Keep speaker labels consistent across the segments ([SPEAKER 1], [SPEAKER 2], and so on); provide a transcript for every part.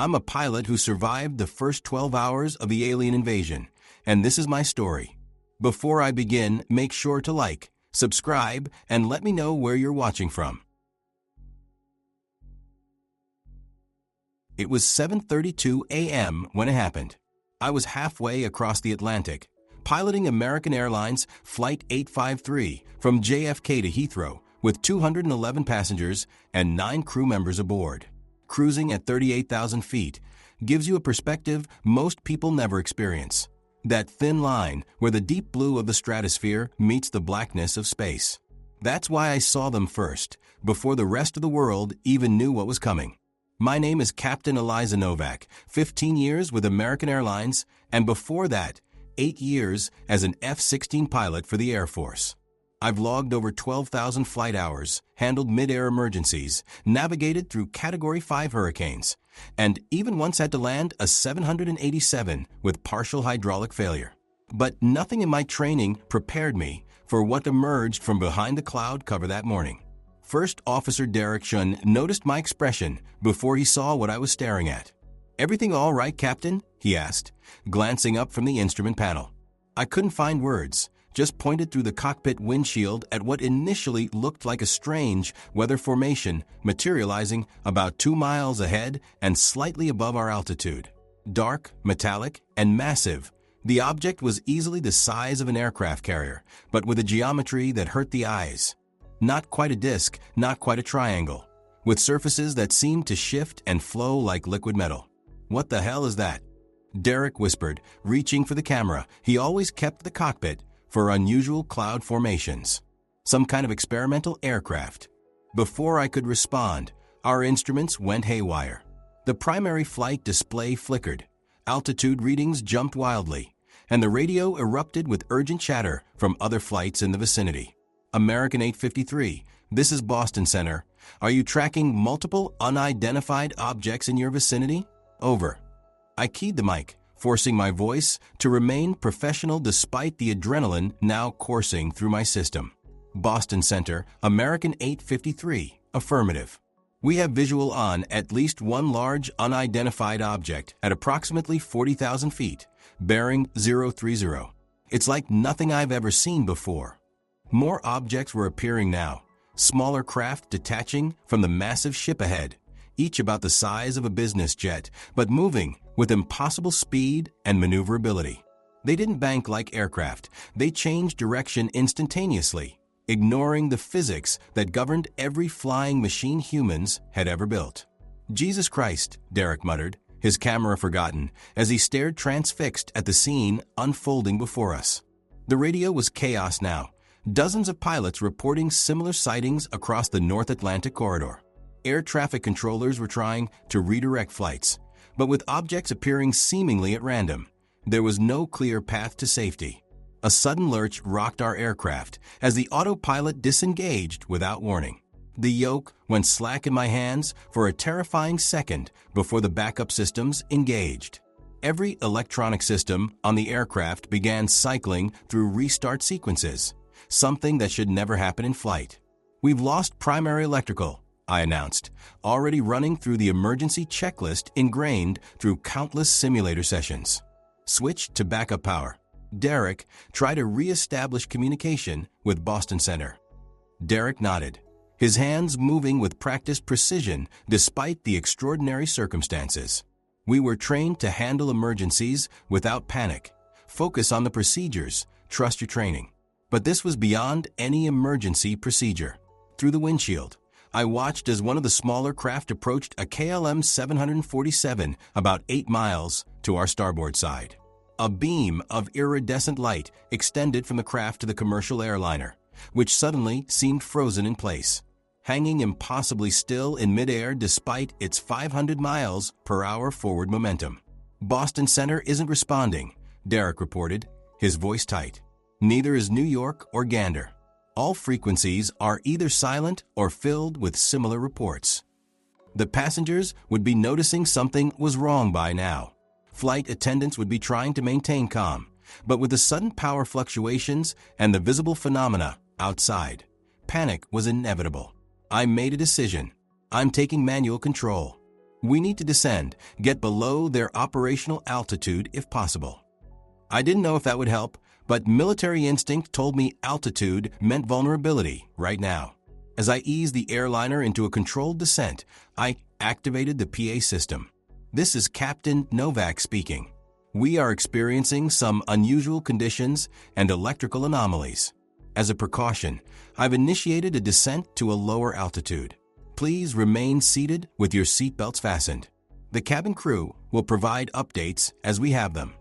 [SPEAKER 1] I'm a pilot who survived the first 12 hours of the alien invasion, and this is my story. Before I begin, make sure to like, subscribe, and let me know where you're watching from. It was 7:32 a.m. when it happened. I was halfway across the Atlantic, piloting American Airlines Flight 853 from JFK to Heathrow with 211 passengers and 9 crew members aboard. Cruising at 38,000 feet gives you a perspective most people never experience. That thin line where the deep blue of the stratosphere meets the blackness of space. That's why I saw them first, before the rest of the world even knew what was coming. My name is Captain Eliza Novak, 15 years with American Airlines, and before that, 8 years as an F-16 pilot for the Air Force. I've logged over 12,000 flight hours, handled mid-air emergencies, navigated through Category 5 hurricanes, and even once had to land a 787 with partial hydraulic failure. But nothing in my training prepared me for what emerged from behind the cloud cover that morning. First Officer Derek Shun noticed my expression before he saw what I was staring at. "Everything all right, Captain?" he asked, glancing up from the instrument panel. I couldn't find words, just pointed through the cockpit windshield at what initially looked like a strange weather formation materializing about 2 miles ahead and slightly above our altitude. Dark, metallic, and massive, the object was easily the size of an aircraft carrier, but with a geometry that hurt the eyes. Not quite a disc, not quite a triangle, with surfaces that seemed to shift and flow like liquid metal. "What the hell is that?" Derek whispered, reaching for the camera he always kept the cockpit for unusual cloud formations. Some kind of experimental aircraft. Before I could respond, our instruments went haywire. The primary flight display flickered, altitude readings jumped wildly, and the radio erupted with urgent chatter from other flights in the vicinity. "American 853, this is Boston Center. Are you tracking multiple unidentified objects in your vicinity? Over." I keyed the mic, forcing my voice to remain professional despite the adrenaline now coursing through my system. "Boston Center, American 853, affirmative. We have visual on at least one large unidentified object at approximately 40,000 feet, bearing 030. It's like nothing I've ever seen before." More objects were appearing now, smaller craft detaching from the massive ship ahead, each about the size of a business jet, but moving with impossible speed and maneuverability. They didn't bank like aircraft. They changed direction instantaneously, ignoring the physics that governed every flying machine humans had ever built. "Jesus Christ," Derek muttered, his camera forgotten, as he stared transfixed at the scene unfolding before us. The radio was chaos now, dozens of pilots reporting similar sightings across the North Atlantic corridor. Air traffic controllers were trying to redirect flights, but with objects appearing seemingly at random, there was no clear path to safety. A sudden lurch rocked our aircraft as the autopilot disengaged without warning. The yoke went slack in my hands for a terrifying second before the backup systems engaged. Every electronic system on the aircraft began cycling through restart sequences, something that should never happen in flight. "We've lost primary electrical," I announced, already running through the emergency checklist ingrained through countless simulator sessions. "Switch to backup power." Derek tried to re-establish communication with Boston Center. Derek nodded, his hands moving with practiced precision despite the extraordinary circumstances. "We were trained to handle emergencies without panic. Focus on the procedures, trust your training." But this was beyond any emergency procedure. Through the windshield, I watched as one of the smaller craft approached a KLM 747 about 8 miles to our starboard side. A beam of iridescent light extended from the craft to the commercial airliner, which suddenly seemed frozen in place, hanging impossibly still in midair despite its 500 miles per hour forward momentum. "Boston Center isn't responding," Derek reported, his voice tight. "Neither is New York or Gander. All frequencies are either silent or filled with similar reports." The passengers would be noticing something was wrong by now. Flight attendants would be trying to maintain calm, but with the sudden power fluctuations and the visible phenomena outside, panic was inevitable. I made a decision. I'm taking manual control. We need to descend, get below their operational altitude if possible. I didn't know if that would help, but military instinct told me altitude meant vulnerability right now. As I eased the airliner into a controlled descent, I activated the PA system. This is Captain Novak speaking. We are experiencing some unusual conditions and electrical anomalies. As a precaution, I've initiated a descent to a lower altitude. Please remain seated with your seatbelts fastened. The cabin crew will provide updates as we have them.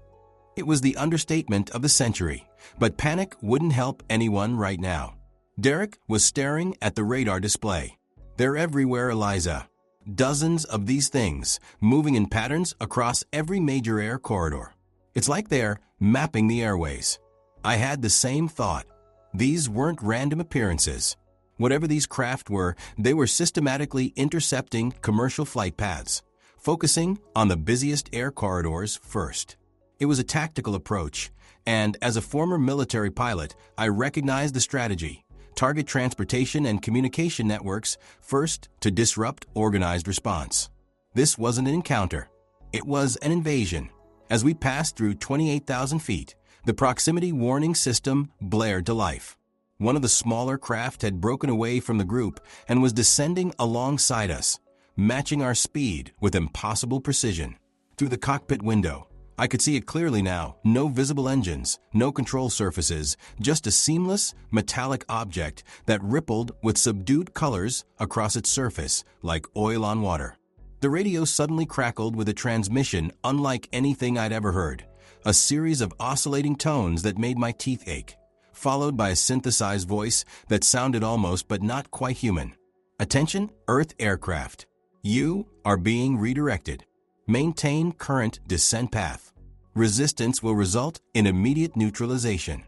[SPEAKER 1] It was the understatement of the century, but panic wouldn't help anyone right now. Derek was staring at the radar display. They're everywhere, Eliza. Dozens of these things, moving in patterns across every major air corridor. It's like they're mapping the airways. I had the same thought. These weren't random appearances. Whatever these craft were, they were systematically intercepting commercial flight paths, focusing on the busiest air corridors first. It was a tactical approach, and as a former military pilot, I recognized the strategy. Target transportation and communication networks first to disrupt organized response. This wasn't an encounter. It was an invasion. As we passed through 28,000 feet, the proximity warning system blared to life. One of the smaller craft had broken away from the group and was descending alongside us, matching our speed with impossible precision. Through the cockpit window, I could see it clearly now. No visible engines, no control surfaces, just a seamless, metallic object that rippled with subdued colors across its surface like oil on water. The radio suddenly crackled with a transmission unlike anything I'd ever heard, a series of oscillating tones that made my teeth ache, followed by a synthesized voice that sounded almost but not quite human. Attention, Earth aircraft. You are being redirected. Maintain current descent path. Resistance will result in immediate neutralization.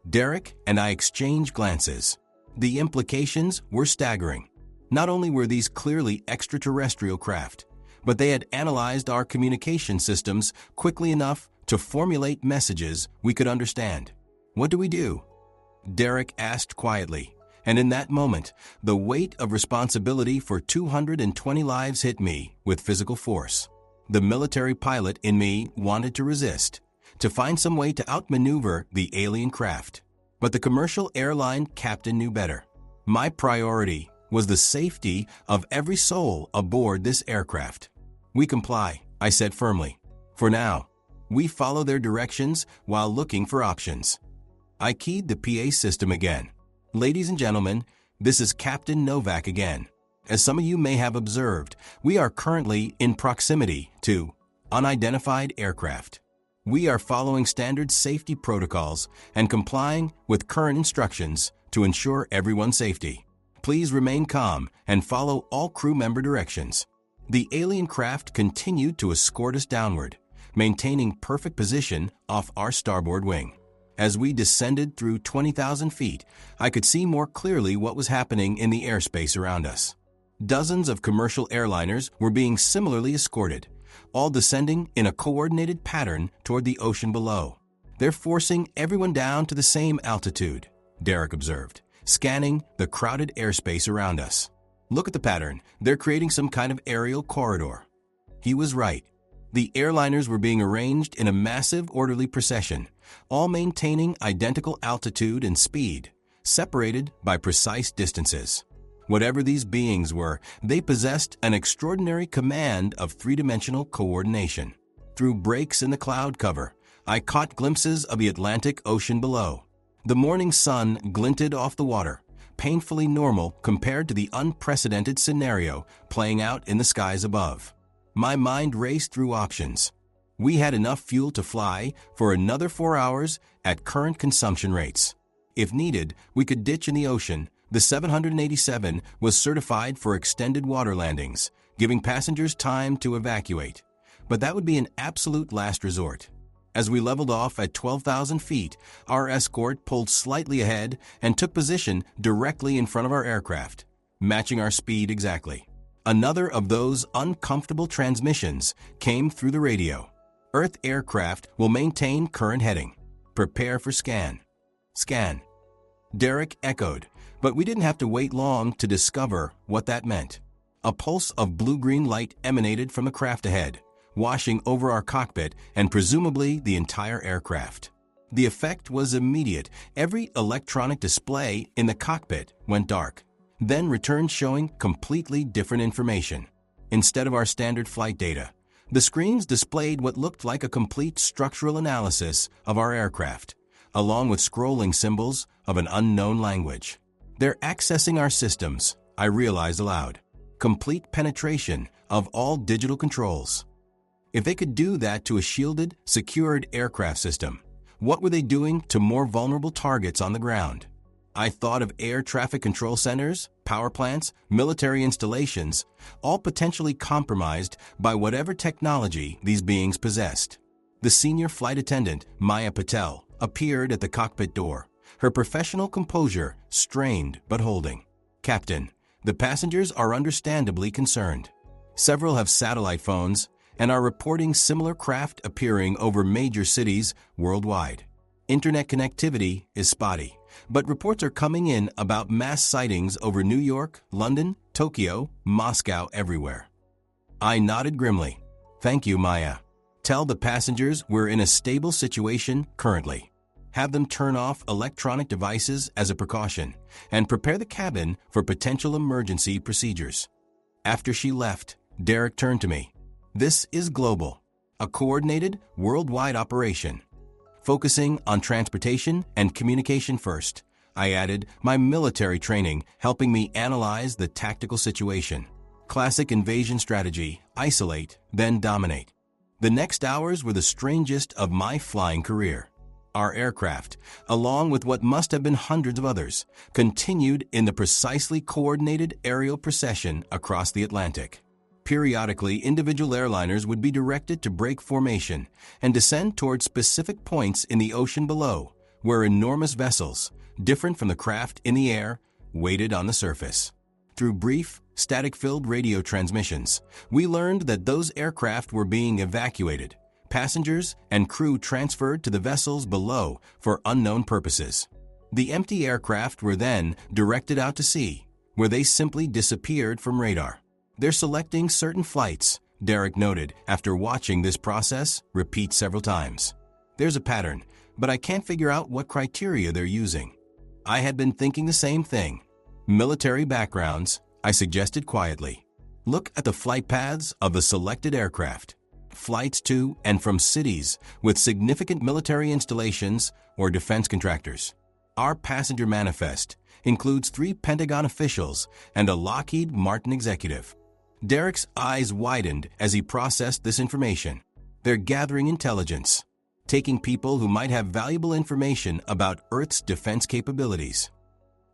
[SPEAKER 1] Derek and I exchanged glances. The implications were staggering. Not only were these clearly extraterrestrial craft, but they had analyzed our communication systems quickly enough to formulate messages we could understand. What do we do? Derek asked quietly, and in that moment, the weight of responsibility for 220 lives hit me with physical force. The military pilot in me wanted to resist, to find some way to outmaneuver the alien craft. But the commercial airline captain knew better. My priority was the safety of every soul aboard this aircraft. We comply, I said firmly. For now, we follow their directions while looking for options. I keyed the PA system again. Ladies and gentlemen, this is Captain Novak again. As some of you may have observed, we are currently in proximity to unidentified aircraft. We are following standard safety protocols and complying with current instructions to ensure everyone's safety. Please remain calm and follow all crew member directions. The alien craft continued to escort us downward, maintaining perfect position off our starboard wing. As we descended through 20,000 feet, I could see more clearly what was happening in the airspace around us. Dozens of commercial airliners were being similarly escorted, all descending in a coordinated pattern toward the ocean below. They're forcing everyone down to the same altitude, Derek observed, scanning the crowded airspace around us. Look at the pattern. They're creating some kind of aerial corridor. He was right. The airliners were being arranged in a massive orderly procession, all maintaining identical altitude and speed, separated by precise distances. Whatever these beings were, they possessed an extraordinary command of three-dimensional coordination. Through breaks in the cloud cover, I caught glimpses of the Atlantic Ocean below. The morning sun glinted off the water, painfully normal compared to the unprecedented scenario playing out in the skies above. My mind raced through options. We had enough fuel to fly for another 4 hours at current consumption rates. If needed, we could ditch in the ocean. The 787 was certified for extended water landings, giving passengers time to evacuate. But that would be an absolute last resort. As we leveled off at 12,000 feet, our escort pulled slightly ahead and took position directly in front of our aircraft, matching our speed exactly. Another of those uncomfortable transmissions came through the radio. Earth aircraft will maintain current heading. Prepare for scan. Scan. Derek echoed, but we didn't have to wait long to discover what that meant. A pulse of blue-green light emanated from the craft ahead, washing over our cockpit and presumably the entire aircraft. The effect was immediate. Every electronic display in the cockpit went dark, then returned showing completely different information. Instead of our standard flight data, the screens displayed what looked like a complete structural analysis of our aircraft, along with scrolling symbols of an unknown language. They're accessing our systems, I realized aloud. Complete penetration of all digital controls. If they could do that to a shielded, secured aircraft system, what were they doing to more vulnerable targets on the ground? I thought of air traffic control centers, power plants, military installations, all potentially compromised by whatever technology these beings possessed. The senior flight attendant, Maya Patel, appeared at the cockpit door, her professional composure strained but holding. "Captain, the passengers are understandably concerned. Several have satellite phones and are reporting similar craft appearing over major cities worldwide. Internet connectivity is spotty, but reports are coming in about mass sightings over New York, London, Tokyo, Moscow, everywhere." I nodded grimly. "Thank you, Maya. Tell the passengers we're in a stable situation currently. Have them turn off electronic devices as a precaution and prepare the cabin for potential emergency procedures." After she left, Derek turned to me. "This is global, a coordinated, worldwide operation. Focusing on transportation and communication first," I added, my military training helping me analyze the tactical situation. Classic invasion strategy: isolate, then dominate. The next hours were the strangest of my flying career. Our aircraft, along with what must have been hundreds of others, continued in the precisely coordinated aerial procession across the Atlantic. Periodically, individual airliners would be directed to break formation and descend toward specific points in the ocean below, where enormous vessels, different from the craft in the air, waited on the surface. Through brief, static-filled radio transmissions, we learned that those aircraft were being evacuated, passengers and crew transferred to the vessels below for unknown purposes. The empty aircraft were then directed out to sea, where they simply disappeared from radar. "They're selecting certain flights," Derek noted after watching this process repeat several times. "There's a pattern, but I can't figure out what criteria they're using." I had been thinking the same thing. "Military backgrounds," I suggested quietly. "Look at the flight paths of the selected aircraft. Flights to and from cities with significant military installations or defense contractors. Our passenger manifest includes 3 Pentagon officials and a Lockheed Martin executive." Derek's eyes widened as he processed this information. "They're gathering intelligence, taking people who might have valuable information about Earth's defense capabilities."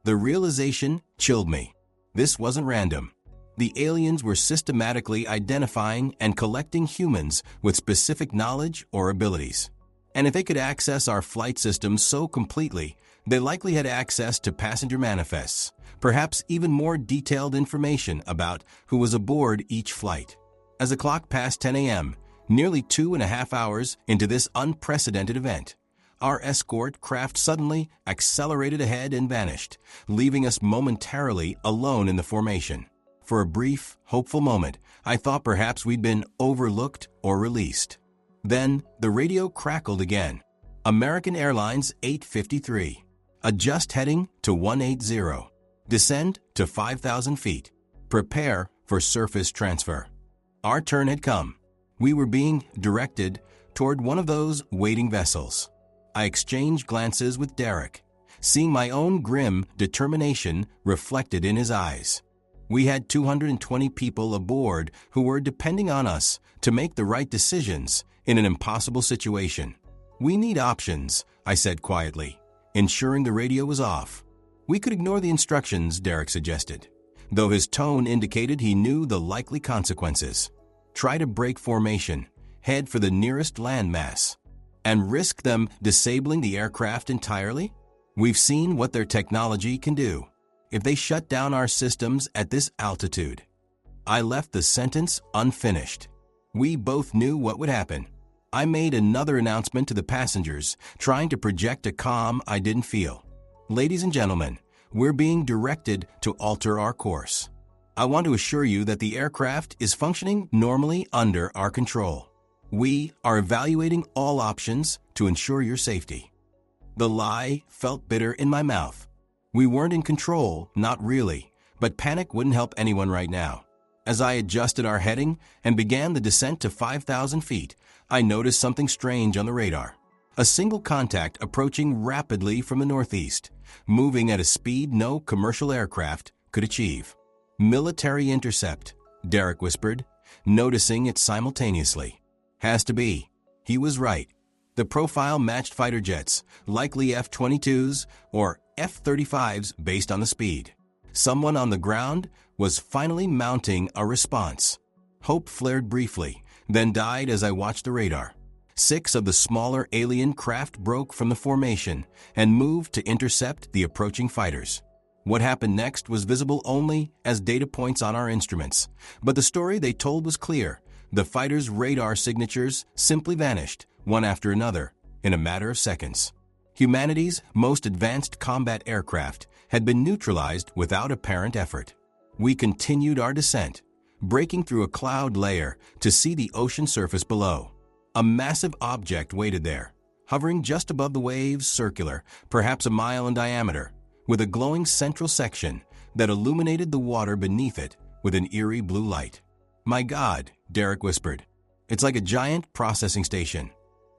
[SPEAKER 1] The realization chilled me. This wasn't random. The aliens were systematically identifying and collecting humans with specific knowledge or abilities. And if they could access our flight systems so completely, they likely had access to passenger manifests, perhaps even more detailed information about who was aboard each flight. As the clock passed 10 a.m., nearly 2.5 hours into this unprecedented event, our escort craft suddenly accelerated ahead and vanished, leaving us momentarily alone in the formation. For a brief, hopeful moment, I thought perhaps we'd been overlooked or released. Then the radio crackled again. "American Airlines 853. Adjust heading to 180. Descend to 5,000 feet. Prepare for surface transfer." Our turn had come. We were being directed toward one of those waiting vessels. I exchanged glances with Derek, seeing my own grim determination reflected in his eyes. We had 220 people aboard who were depending on us to make the right decisions in an impossible situation. "We need options," I said quietly, ensuring the radio was off. "We could ignore the instructions," Derek suggested, though his tone indicated he knew the likely consequences. "Try to break formation, head for the nearest landmass, and risk them disabling the aircraft entirely? We've seen what their technology can do. If they shut down our systems at this altitude." I left the sentence unfinished. We both knew what would happen. I made another announcement to the passengers, trying to project a calm I didn't feel. "Ladies and gentlemen, we're being directed to alter our course. I want to assure you that the aircraft is functioning normally under our control. We are evaluating all options to ensure your safety." The lie felt bitter in my mouth. We weren't in control, not really, but panic wouldn't help anyone right now. As I adjusted our heading and began the descent to 5,000 feet, I noticed something strange on the radar. A single contact approaching rapidly from the northeast, moving at a speed no commercial aircraft could achieve. "Military intercept," Derek whispered, noticing it simultaneously. "Has to be." He was right. The profile matched fighter jets, likely F-22s or F-35s based on the speed. Someone on the ground was finally mounting a response. Hope flared briefly, then died as I watched the radar. 6 of the smaller alien craft broke from the formation and moved to intercept the approaching fighters. What happened next was visible only as data points on our instruments, but the story they told was clear. The fighters' radar signatures simply vanished, one after another, in a matter of seconds. Humanity's most advanced combat aircraft had been neutralized without apparent effort. We continued our descent, breaking through a cloud layer to see the ocean surface below. A massive object waited there, hovering just above the waves, circular, perhaps a mile in diameter, with a glowing central section that illuminated the water beneath it with an eerie blue light. "My God," Derek whispered. "It's like a giant processing station."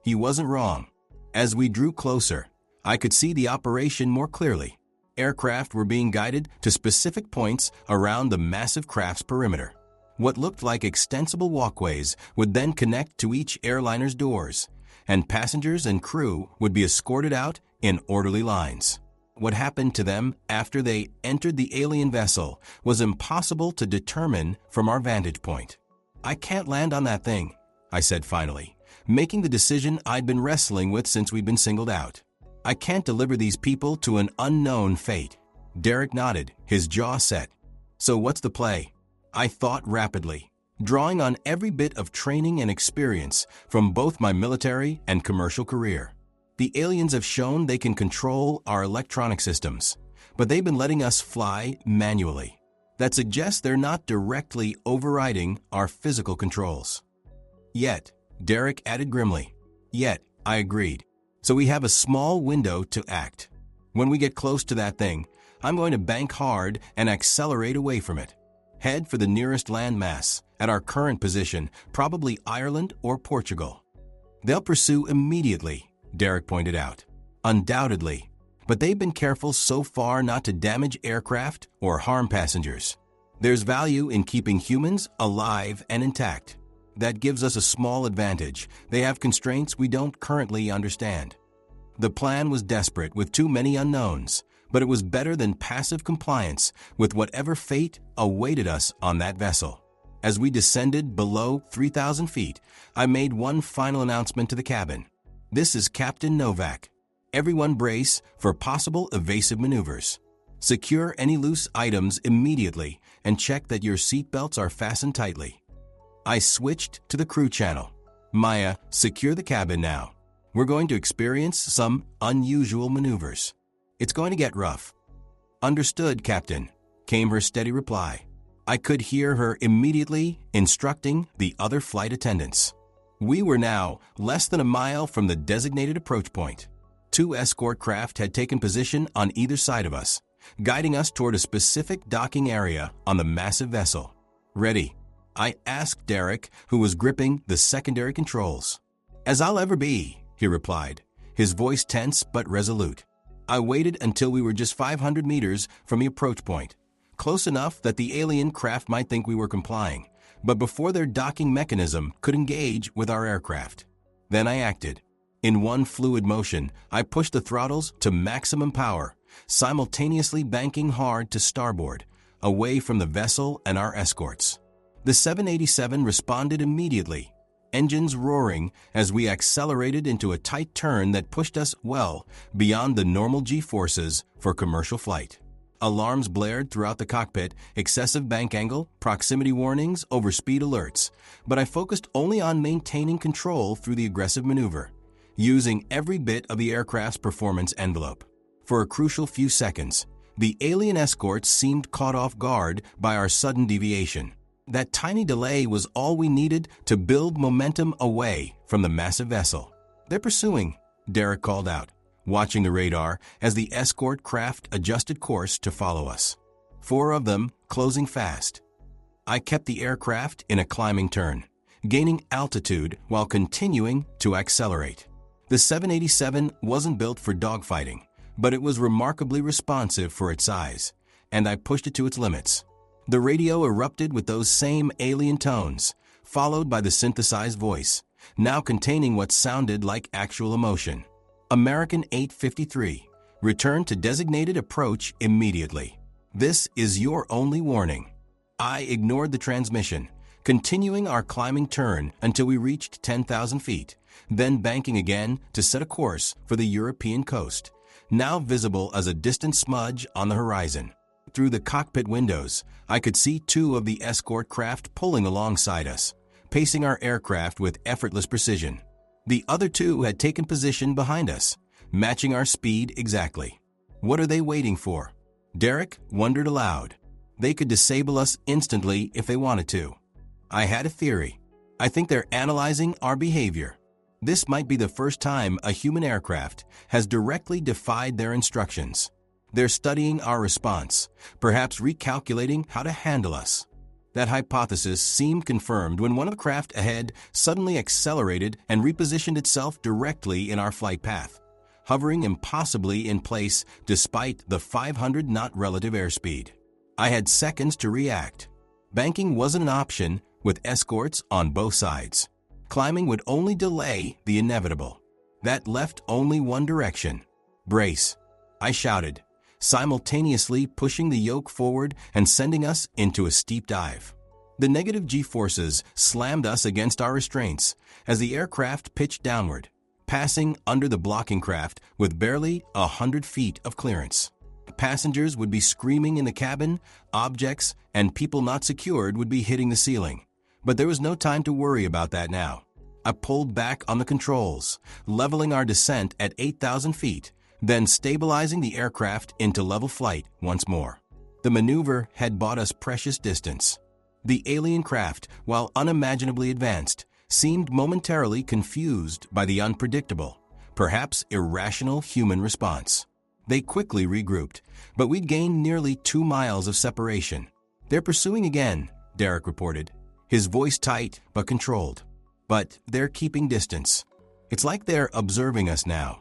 [SPEAKER 1] He wasn't wrong. As we drew closer, I could see the operation more clearly. Aircraft were being guided to specific points around the massive craft's perimeter. What looked like extensible walkways would then connect to each airliner's doors, and passengers and crew would be escorted out in orderly lines. What happened to them after they entered the alien vessel was impossible to determine from our vantage point. "I can't land on that thing," I said finally, making the decision I'd been wrestling with since we'd been singled out. "I can't deliver these people to an unknown fate." Derek nodded, his jaw set. "So what's the play?" I thought rapidly, drawing on every bit of training and experience from both my military and commercial career. The aliens have shown they can control our electronic systems, but they've been letting us fly manually. That suggests they're not directly overriding our physical controls. "Yet," Derek added grimly. "Yet," I agreed. "So we have a small window to act. When we get close to that thing, I'm going to bank hard and accelerate away from it. Head for the nearest landmass, at our current position, probably Ireland or Portugal." "They'll pursue immediately," Derek pointed out. "Undoubtedly. But they've been careful so far not to damage aircraft or harm passengers. There's value in keeping humans alive and intact. That gives us a small advantage. They have constraints we don't currently understand." The plan was desperate with too many unknowns, but it was better than passive compliance with whatever fate awaited us on that vessel. As we descended below 3,000 feet, I made one final announcement to the cabin. "This is Captain Novak. Everyone brace for possible evasive maneuvers. Secure any loose items immediately and check that your seatbelts are fastened tightly." I switched to the crew channel. "Maya, secure the cabin now. We're going to experience some unusual maneuvers. It's going to get rough." "Understood, Captain," came her steady reply. I could hear her immediately instructing the other flight attendants. We were now less than a mile from the designated approach point. 2 escort craft had taken position on either side of us, guiding us toward a specific docking area on the massive vessel. "Ready?" I asked Derek, who was gripping the secondary controls. "As I'll ever be," he replied, his voice tense but resolute. I waited until we were just 500 meters from the approach point, close enough that the alien craft might think we were complying, but before their docking mechanism could engage with our aircraft. Then I acted. In one fluid motion, I pushed the throttles to maximum power, simultaneously banking hard to starboard, away from the vessel and our escorts. The 787 responded immediately, engines roaring as we accelerated into a tight turn that pushed us well beyond the normal G-forces for commercial flight. Alarms blared throughout the cockpit, excessive bank angle, proximity warnings, overspeed alerts, but I focused only on maintaining control through the aggressive maneuver, using every bit of the aircraft's performance envelope. For a crucial few seconds, The alien escorts seemed caught off guard by our sudden deviation. That tiny delay was all we needed to build momentum away from the massive vessel. "They're pursuing," Derek called out, watching the radar as the escort craft adjusted course to follow us. 4 of them closing fast. I kept the aircraft in a climbing turn, gaining altitude while continuing to accelerate. The 787 wasn't built for dogfighting, but it was remarkably responsive for its size, and I pushed it to its limits. The radio erupted with those same alien tones, followed by the synthesized voice, now containing what sounded like actual emotion. "American 853, return to designated approach immediately. This is your only warning." I ignored the transmission, continuing our climbing turn until we reached 10,000 feet, then banking again to set a course for the European coast, now visible as a distant smudge on the horizon. Through the cockpit windows, I could see 2 of the escort craft pulling alongside us, pacing our aircraft with effortless precision. The other 2 had taken position behind us, matching our speed exactly. What are they waiting for? Derek wondered aloud. They could disable us instantly if they wanted to. I had a theory. I think they're analyzing our behavior. This might be the first time a human aircraft has directly defied their instructions. They're studying our response, perhaps recalculating how to handle us. That hypothesis seemed confirmed when one of the craft ahead suddenly accelerated and repositioned itself directly in our flight path, hovering impossibly in place despite the 500-knot relative airspeed. I had seconds to react. Banking wasn't an option with escorts on both sides. Climbing would only delay the inevitable. That left only one direction. "Brace," I shouted, simultaneously pushing the yoke forward and sending us into a steep dive. The negative G-forces slammed us against our restraints as the aircraft pitched downward, passing under the blocking craft with barely 100 feet of clearance. Passengers would be screaming in the cabin, objects and people not secured would be hitting the ceiling. But there was no time to worry about that now. I pulled back on the controls, leveling our descent at 8,000 feet, then stabilizing the aircraft into level flight once more. The maneuver had bought us precious distance. The alien craft, while unimaginably advanced, seemed momentarily confused by the unpredictable, perhaps irrational human response. They quickly regrouped, but we'd gained nearly 2 miles of separation. "They're pursuing again," Derek reported, his voice tight but controlled. "But they're keeping distance. It's like they're observing us now."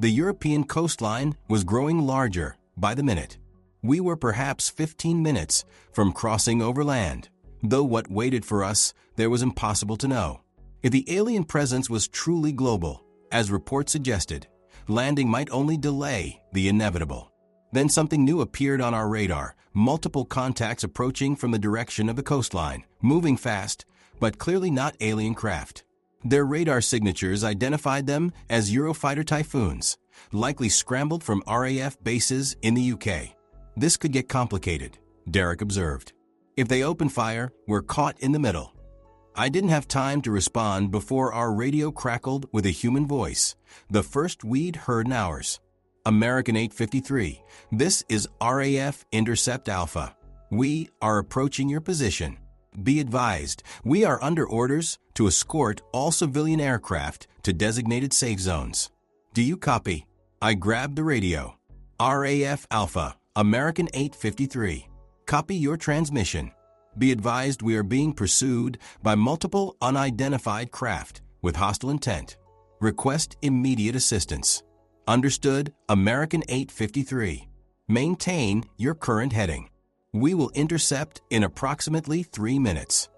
[SPEAKER 1] The European coastline was growing larger by the minute. We were perhaps 15 minutes from crossing over land, though what waited for us there was impossible to know. If the alien presence was truly global, as reports suggested, landing might only delay the inevitable. Then something new appeared on our radar, multiple contacts approaching from the direction of the coastline, moving fast, but clearly not alien craft. Their radar signatures identified them as Eurofighter Typhoons, likely scrambled from RAF bases in the UK. "This could get complicated," Derek observed. "If they open fire, we're caught in the middle." I didn't have time to respond before our radio crackled with a human voice, the first we'd heard in hours. "American 853, this is RAF Intercept Alpha. We are approaching your position. Be advised, we are under orders to escort all civilian aircraft to designated safe zones. Do you copy?" I grabbed the radio. "RAF Alpha, American 853. Copy your transmission. Be advised we are being pursued by multiple unidentified craft with hostile intent. Request immediate assistance. Understood, American 853. Maintain your current heading. We will intercept in approximately 3 minutes."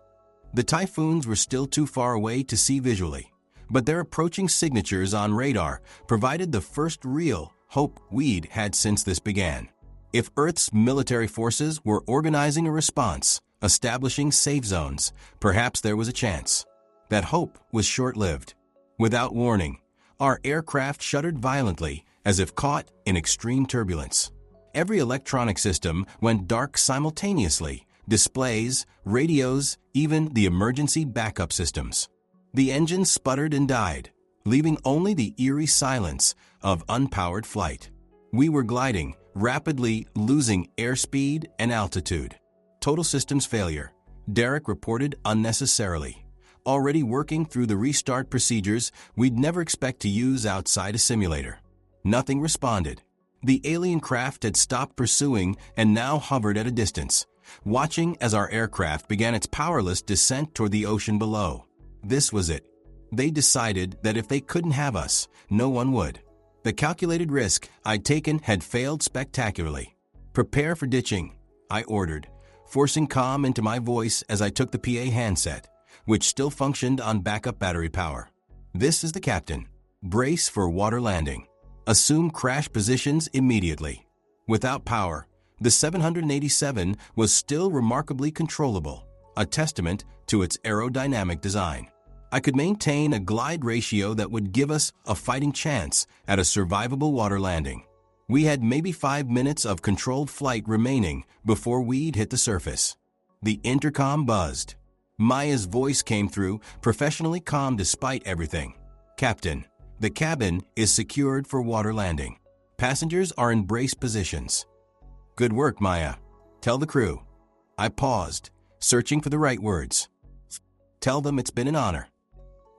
[SPEAKER 1] The Typhoons were still too far away to see visually, but their approaching signatures on radar provided the first real hope we'd had since this began. If Earth's military forces were organizing a response, establishing safe zones, perhaps there was a chance. That hope was short-lived. Without warning, our aircraft shuddered violently as if caught in extreme turbulence. Every electronic system went dark simultaneously, displays, radios, even the emergency backup systems. The engines sputtered and died, leaving only the eerie silence of unpowered flight. We were gliding, rapidly losing airspeed and altitude. Total systems failure, Derek reported unnecessarily, already working through the restart procedures we'd never expect to use outside a simulator. Nothing responded. The alien craft had stopped pursuing and now hovered at a distance, watching as our aircraft began its powerless descent toward the ocean below. This was it. They decided that if they couldn't have us, no one would. The calculated risk I'd taken had failed spectacularly. "Prepare for ditching," I ordered, forcing calm into my voice as I took the PA handset, which still functioned on backup battery power. "This is the captain. Brace for water landing. Assume crash positions immediately." Without power, the 787 was still remarkably controllable, a testament to its aerodynamic design. I could maintain a glide ratio that would give us a fighting chance at a survivable water landing. We had maybe 5 minutes of controlled flight remaining before we'd hit the surface. The intercom buzzed. Maya's voice came through, professionally calm despite everything. "Captain, the cabin is secured for water landing. Passengers are in brace positions." "Good work, Maya. Tell the crew." I paused, searching for the right words. "Tell them it's been an honor."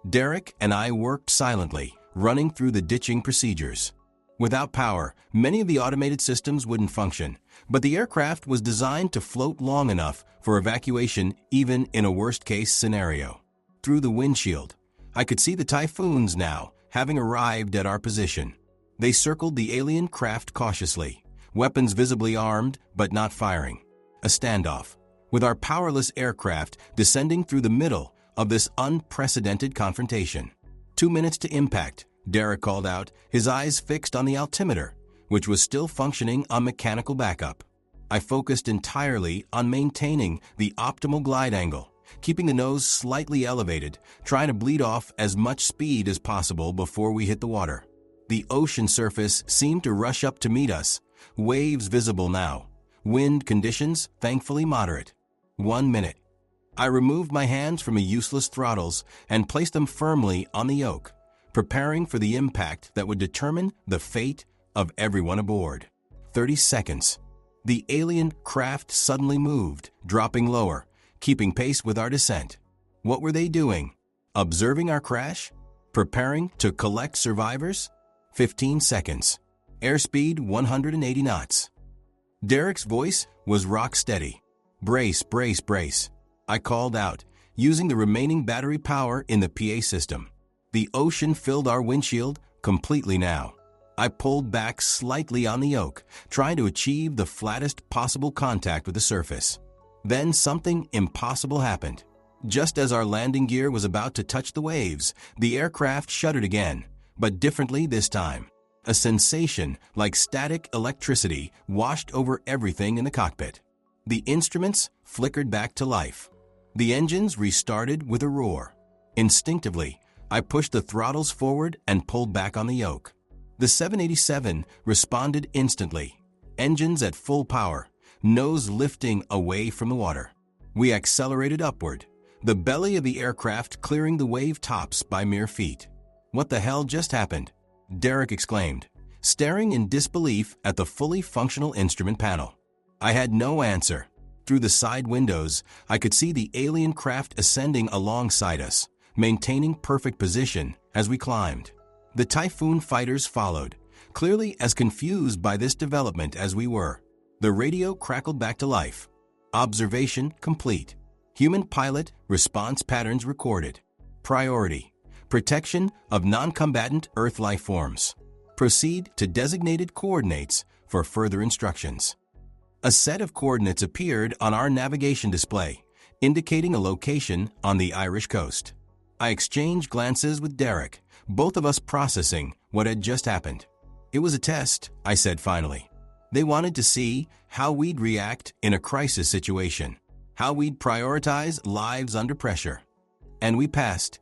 [SPEAKER 1] Derek and I worked silently, running through the ditching procedures. Without power, many of the automated systems wouldn't function, but the aircraft was designed to float long enough for evacuation even in a worst-case scenario. Through the windshield, I could see the Typhoons now, having arrived at our position. They circled the alien craft cautiously, weapons visibly armed but not firing. A standoff, with our powerless aircraft descending through the middle of this unprecedented confrontation. 2 minutes to impact, Derek called out, his eyes fixed on the altimeter, which was still functioning on mechanical backup. I focused entirely on maintaining the optimal glide angle, keeping the nose slightly elevated, trying to bleed off as much speed as possible before we hit the water. The ocean surface seemed to rush up to meet us, waves visible now, wind conditions thankfully moderate. 1 minute. I removed my hands from the useless throttles and placed them firmly on the yoke, preparing for the impact that would determine the fate of everyone aboard. 30 seconds. The alien craft suddenly moved, dropping lower, keeping pace with our descent. What were they doing? Observing our crash? Preparing to collect survivors? 15 seconds. Airspeed 180 knots. Derek's voice was rock steady. "Brace, brace, brace." I called out, using the remaining battery power in the PA system. The ocean filled our windshield completely now. I pulled back slightly on the yoke, trying to achieve the flattest possible contact with the surface. Then something impossible happened. Just as our landing gear was about to touch the waves, the aircraft shuddered again, but differently this time. A sensation like static electricity washed over everything in the cockpit. The instruments flickered back to life. The engines restarted with a roar. Instinctively, I pushed the throttles forward and pulled back on the yoke. The 787 responded instantly, engines at full power, nose lifting away from the water. We accelerated upward, the belly of the aircraft clearing the wave tops by mere feet. "What the hell just happened?" Derek exclaimed, staring in disbelief at the fully functional instrument panel. I had no answer. Through the side windows, I could see the alien craft ascending alongside us, maintaining perfect position as we climbed. The Typhoon fighters followed, clearly as confused by this development as we were. The radio crackled back to life. Observation complete. Human pilot response patterns recorded. Priority: protection of non-combatant Earth life forms. Proceed to designated coordinates for further instructions. A set of coordinates appeared on our navigation display, indicating a location on the Irish coast. I exchanged glances with Derek, both of us processing what had just happened. "It was a test," I said finally. "They wanted to see how we'd react in a crisis situation, how we'd prioritize lives under pressure. And we passed."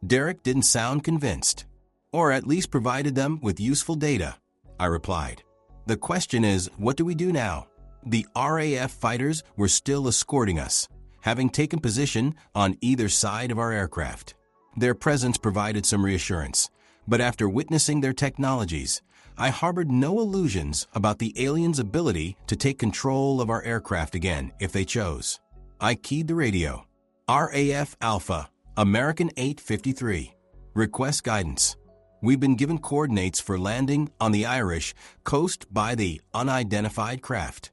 [SPEAKER 1] Derek didn't sound convinced. "Or at least provided them with useful data," I replied. "The question is, what do we do now?" The RAF fighters were still escorting us, having taken position on either side of our aircraft. Their presence provided some reassurance, but after witnessing their technologies, I harbored no illusions about the aliens' ability to take control of our aircraft again if they chose. I keyed the radio. RAF Alpha, American 853. Request guidance. We've been given coordinates for landing on the Irish coast by the unidentified craft.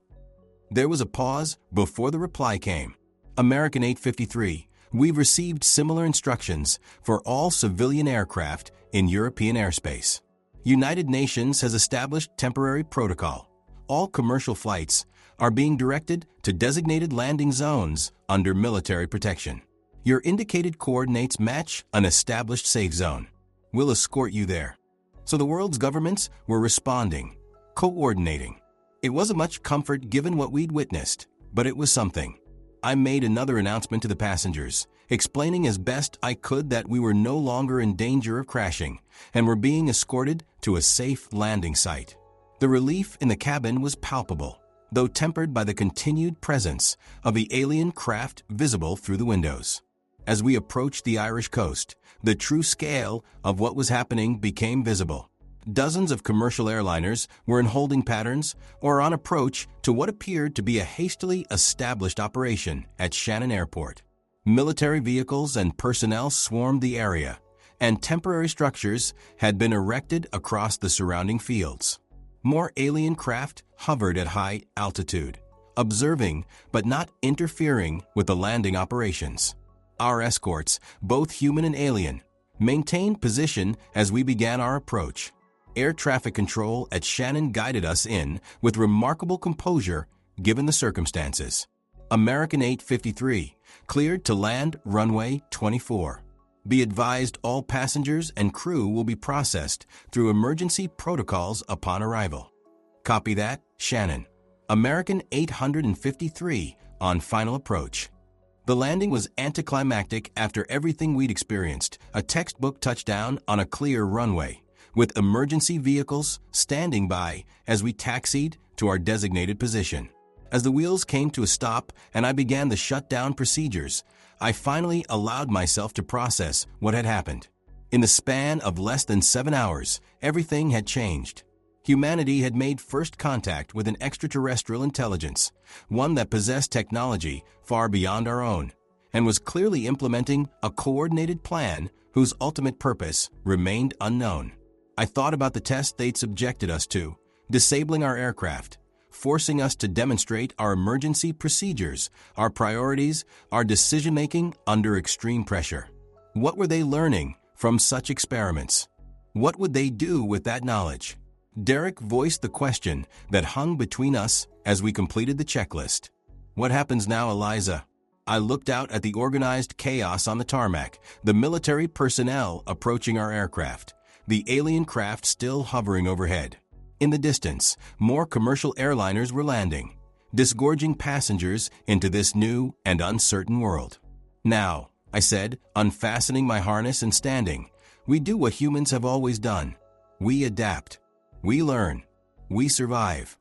[SPEAKER 1] There was a pause before the reply came. American 853, we've received similar instructions for all civilian aircraft in European airspace. United Nations has established temporary protocol. All commercial flights are being directed to designated landing zones under military protection. Your indicated coordinates match an established safe zone. We'll escort you there. So the world's governments were responding, coordinating. It wasn't much comfort given what we'd witnessed, but it was something. I made another announcement to the passengers, explaining as best I could that we were no longer in danger of crashing and were being escorted to a safe landing site. The relief in the cabin was palpable, though tempered by the continued presence of the alien craft visible through the windows. As we approached the Irish coast, the true scale of what was happening became visible. Dozens of commercial airliners were in holding patterns or on approach to what appeared to be a hastily established operation at Shannon Airport. Military vehicles and personnel swarmed the area, and temporary structures had been erected across the surrounding fields. More alien craft hovered at high altitude, observing but not interfering with the landing operations. Our escorts, both human and alien, maintained position as we began our approach. Air traffic control at Shannon guided us in with remarkable composure given the circumstances. American 853, cleared to land runway 24. Be advised all passengers and crew will be processed through emergency protocols upon arrival. Copy that, Shannon. American 853 on final approach. The landing was anticlimactic after everything we'd experienced, a textbook touchdown on a clear runway, with emergency vehicles standing by as we taxied to our designated position. As the wheels came to a stop and I began the shutdown procedures, I finally allowed myself to process what had happened. In the span of less than 7 hours, everything had changed. Humanity had made first contact with an extraterrestrial intelligence, one that possessed technology far beyond our own, and was clearly implementing a coordinated plan whose ultimate purpose remained unknown. I thought about the test they'd subjected us to, disabling our aircraft, forcing us to demonstrate our emergency procedures, our priorities, our decision-making under extreme pressure. What were they learning from such experiments? What would they do with that knowledge? Derek voiced the question that hung between us as we completed the checklist. What happens now, Eliza? I looked out at the organized chaos on the tarmac, the military personnel approaching our aircraft, the alien craft still hovering overhead. In the distance, more commercial airliners were landing, disgorging passengers into this new and uncertain world. Now, I said, unfastening my harness and standing, we do what humans have always done. We adapt. We learn. We survive.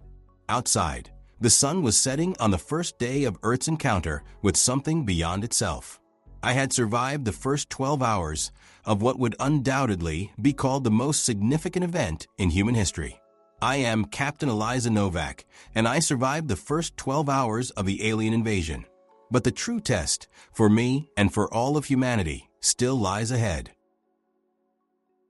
[SPEAKER 1] Outside, the sun was setting on the first day of Earth's encounter with something beyond itself. I had survived the first 12 hours of what would undoubtedly be called the most significant event in human history. I am Captain Eliza Novak, and I survived the first 12 hours of the alien invasion. But the true test, for me and for all of humanity, still lies ahead.